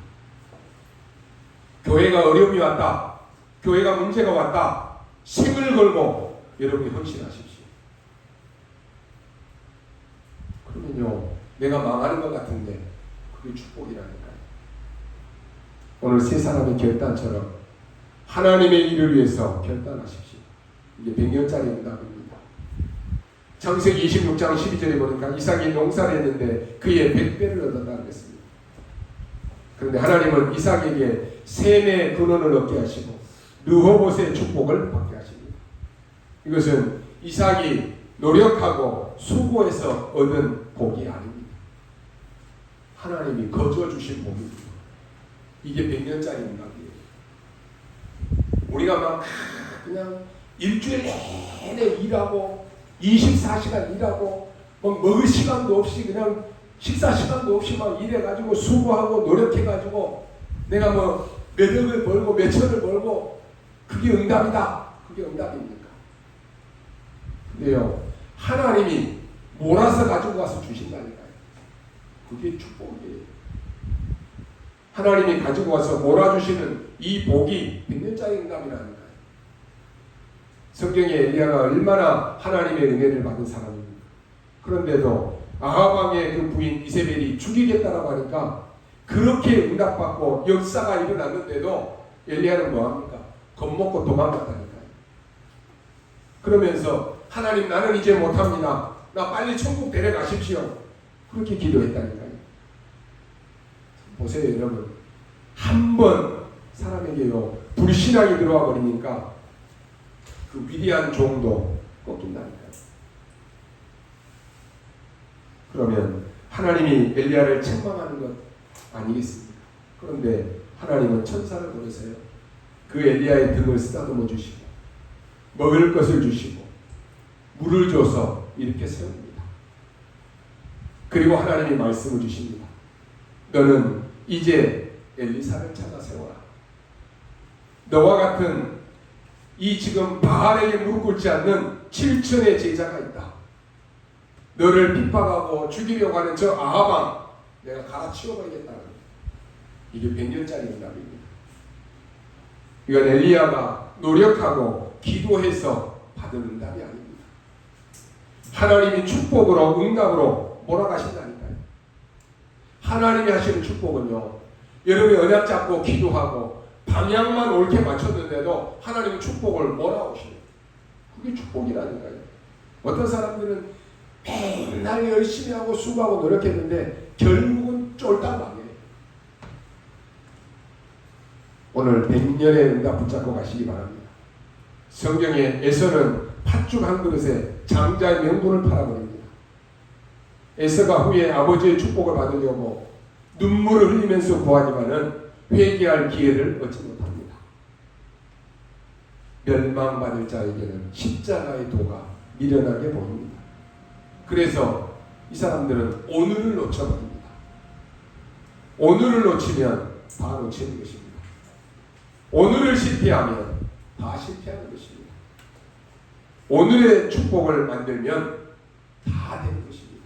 교회가 어려움이 왔다. 교회가 문제가 왔다. 생을 걸고 여러분이 헌신하십시오. 그러면요, 내가 망하는 것 같은데 그게 축복이라니까요. 오늘 세 사람의 결단처럼 하나님의 일을 위해서 결단하십시오. 이게 100년짜리 응답입니다. 창세기 26장 12절에 보니까 이삭이 농사를 했는데 그의 100배를 얻었다는 것입니다. 그런데 하나님은 이삭에게 셈의 근원을 얻게 하시고 르호봇의 축복을 받게 하십니다. 이것은 이삭이 노력하고 수고해서 얻은 복이 아닙니다. 하나님이 거저 주신 복입니다. 이게 100년짜리 응답이에요. 우리가 막 그냥 일주일 내내 일하고 24시간 일하고 막 먹을 시간도 없이 그냥 식사 시간도 없이 막 일해가지고 수고하고 노력해가지고 내가 뭐 몇 억을 벌고 몇 천을 벌고 그게 응답이다. 그게 응답입니까? 근데요, 하나님이 몰아서 가지고 와서 주신다니까요. 그게 축복이에요. 하나님이 가지고 와서 몰아주시는 이 복이 100년짜리 응답이라니까요. 성경에 엘리야가 얼마나 하나님의 은혜를 받은 사람입니까? 그런데도 아합 왕의 그 부인 이세벨이 죽이겠다라고 하니까 그렇게 응답받고 역사가 일어났는데도 엘리야는 뭐합니까? 겁먹고 도망갔다니까요. 그러면서 하나님, 나는 이제 못합니다. 나 빨리 천국 데려가십시오. 그렇게 기도했다니까요. 보세요 여러분, 한 번 사람에게요 불신앙이 들어와 버리니까 그 위대한 종도 꺾인다니까요. 그러면 하나님이 엘리야를 책망하는 것 아니겠습니까? 그런데 하나님은 천사를 보내세요. 그 엘리야의 등을 쓰다듬어 주시고 먹을 것을 주시고 물을 줘서 이렇게 세웁니다. 그리고 하나님이 말씀을 주십니다. 너는 이제 엘리사를 찾아 세워라. 너와 같은 이 지금 바알에게 무릎 꿇지 않는 7천의 제자가 있다. 너를 핍박하고 죽이려고 하는 저 아합왕 내가 갈아치워버리겠다. 이게 100년짜리 응답입니다. 이건 엘리야가 노력하고 기도해서 받은 응답이 아닙니다. 하나님이 축복으로 응답으로 몰아가신다니까요. 하나님이 하시는 축복은요, 여러분이 언약 잡고 기도하고 방향만 옳게 맞췄는데도 하나님이 축복을 몰아오시는, 그게 축복이라니까요. 어떤 사람들은 맨날 열심히 하고 수고하고 노력했는데 결국은 쫄딱 망해요. 오늘 100년의 응답 붙잡고 가시기 바랍니다. 성경에 에서는 팥죽 한 그릇에 장자의 명분을 팔아버립니다. 에서가 후에 아버지의 축복을 받으려고 눈물을 흘리면서 구하지만은 회개할 기회를 얻지 못합니다. 멸망받을 자에게는 십자가의 도가 미련하게 보입니다. 그래서 이 사람들은 오늘을 놓쳐버립니다. 오늘을 놓치면 다 놓치는 것입니다. 오늘을 실패하면 다 실패하는 것입니다. 오늘의 축복을 만들면 다 되는 것입니다.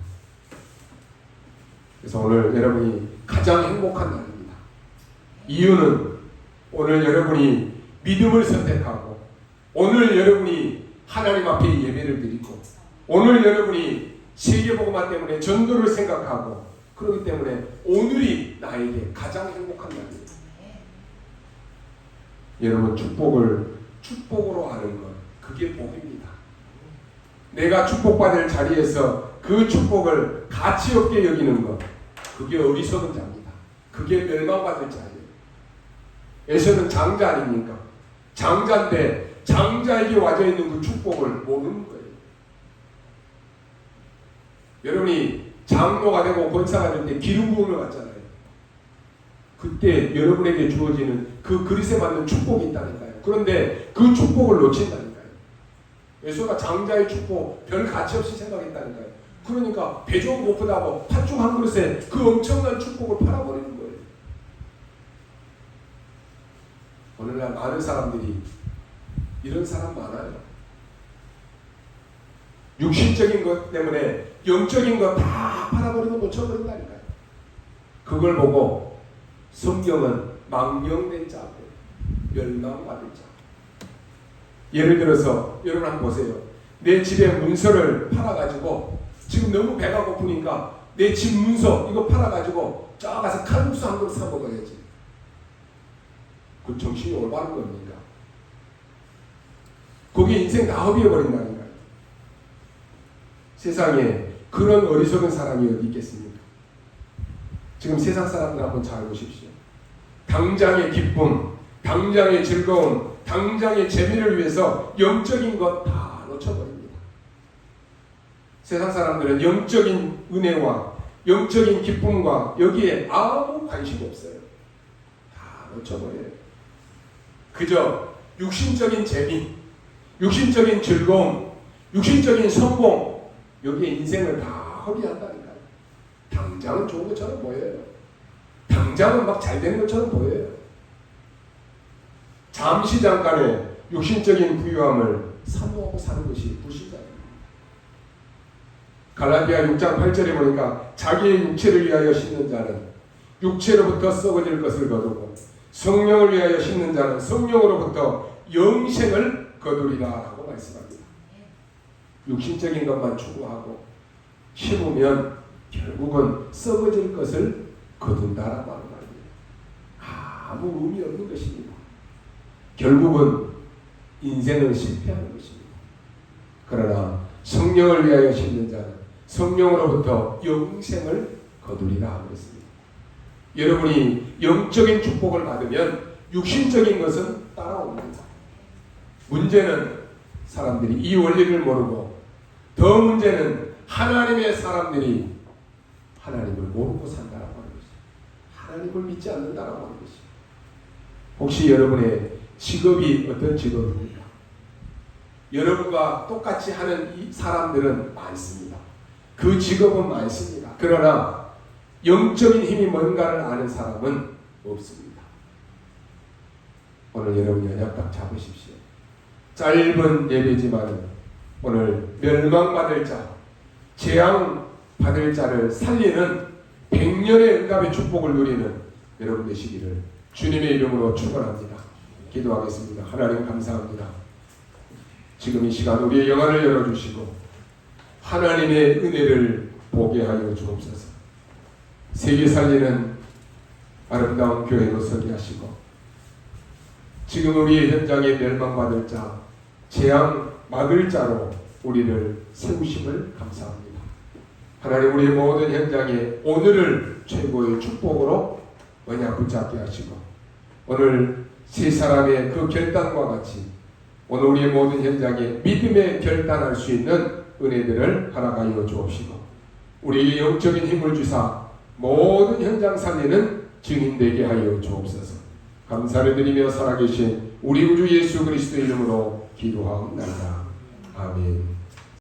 그래서 오늘 여러분이 가장 행복한 날입니다. 이유는 오늘 여러분이 믿음을 선택하고 오늘 여러분이 하나님 앞에 예배를 드리고 오늘 여러분이 세계복음화 때문에 전도를 생각하고 그렇기 때문에 오늘이 나에게 가장 행복한 날입니다. 여러분, 축복을 축복으로 하는 것, 그게 복입니다. 내가 축복받을 자리에서 그 축복을 가치 없게 여기는 것, 그게 어리석은 자입니다. 그게 멸망받을 자예요. 에서는 장자 아닙니까? 장자인데 장자에게 와져 있는 그 축복을 모르는 거예요. 여러분이 장로가 되고 권사가 될 때 기름 부음을 받잖아요. 그때 여러분에게 주어지는 그 그릇에 맞는 축복이 있다니까요. 그런데 그 축복을 놓친다니까요. 예수가 장자의 축복 별 가치 없이 생각했다니까요. 그러니까 배 좋은 고프다고 팥죽 한 그릇에 그 엄청난 축복을 팔아버리는 거예요. 오늘날 많은 사람들이 이런 사람 많아요. 육신적인 것 때문에 영적인 거 다 팔아버리고 놓쳐버린다니까요. 그걸 보고 성경은 망령된 자고 멸망받을 자. 예를 들어서 여러분 한번 보세요. 내 집에 문서를 팔아가지고 지금 너무 배가 고프니까 내 집 문서 이거 팔아가지고 저 가서 칼국수 한 그릇 사 먹어야지. 그 정신이 올바른 겁니까? 거기에 인생 다 허비해버린다니까요. 세상에 그런 어리석은 사람이 어디 있겠습니까? 지금 세상 사람들 한번 잘 보십시오. 당장의 기쁨, 당장의 즐거움, 당장의 재미를 위해서 영적인 것 다 놓쳐버립니다. 세상 사람들은 영적인 은혜와 영적인 기쁨과 여기에 아무 관심 없어요. 다 놓쳐버려요. 그저 육신적인 재미, 육신적인 즐거움, 육신적인 성공, 여기에 인생을 다 허비한다니까요. 당장은 좋은 것처럼 보여요. 당장은 막 잘 되는 것처럼 보여요. 잠시 잠깐의 육신적인 부유함을 사모하고 사는 것이 불신자입니다. 갈라디아 6장 8절에 보니까 자기의 육체를 위하여 심는 자는 육체로부터 썩어질 것을 거두고 성령을 위하여 심는 자는 성령으로부터 영생을 거두리라 라고 말씀합니다. 육신적인 것만 추구하고 심으면 결국은 썩어질 것을 거둔다라고 하는 말입니다. 아무 의미 없는 것입니다. 결국은 인생을 실패하는 것입니다. 그러나 성령을 위하여 심는 자는 성령으로부터 영생을 거두리라 하고 있습니다. 여러분이 영적인 축복을 받으면 육신적인 것은 따라옵니다. 문제는 사람들이 이 원리를 모르고, 더 문제는 하나님의 사람들이 하나님을 모르고 산다라고 하는 것입니다. 하나님을 믿지 않는다라고 하는 것입니다. 혹시 여러분의 직업이 어떤 직업입니까? 여러분과 똑같이 하는 이 사람들은 많습니다. 그 직업은 많습니다. 그러나 영적인 힘이 뭔가를 아는 사람은 없습니다. 오늘 여러분 연약딱 잡으십시오. 짧은 예배지만 오늘 멸망받을 자, 재앙받을 자를 살리는 100년의 응답의 축복을 누리는 여러분 되시기를 주님의 이름으로 축원합니다. 기도하겠습니다. 하나님 감사합니다. 지금 이 시간 우리의 영안을 열어주시고 하나님의 은혜를 보게 하여 주옵소서. 세계 살리는 아름다운 교회로 서게 하시고 지금 우리의 현장에 멸망받을 자, 재앙 막을 자로 우리를 세우심을 감사합니다. 하나님 우리의 모든 현장에 오늘을 최고의 축복으로 언약 붙잡게 하시고 오늘 세 사람의 그 결단과 같이 오늘 우리의 모든 현장에 믿음의 결단할 수 있는 은혜들을 허락하여 주옵시고 우리에게 영적인 힘을 주사 모든 현장 살리는 증인 되게 하여 주옵소서. 감사를 드리며 살아계신 우리 구주 예수 그리스도 이름으로 기도하옵나이다. 아멘.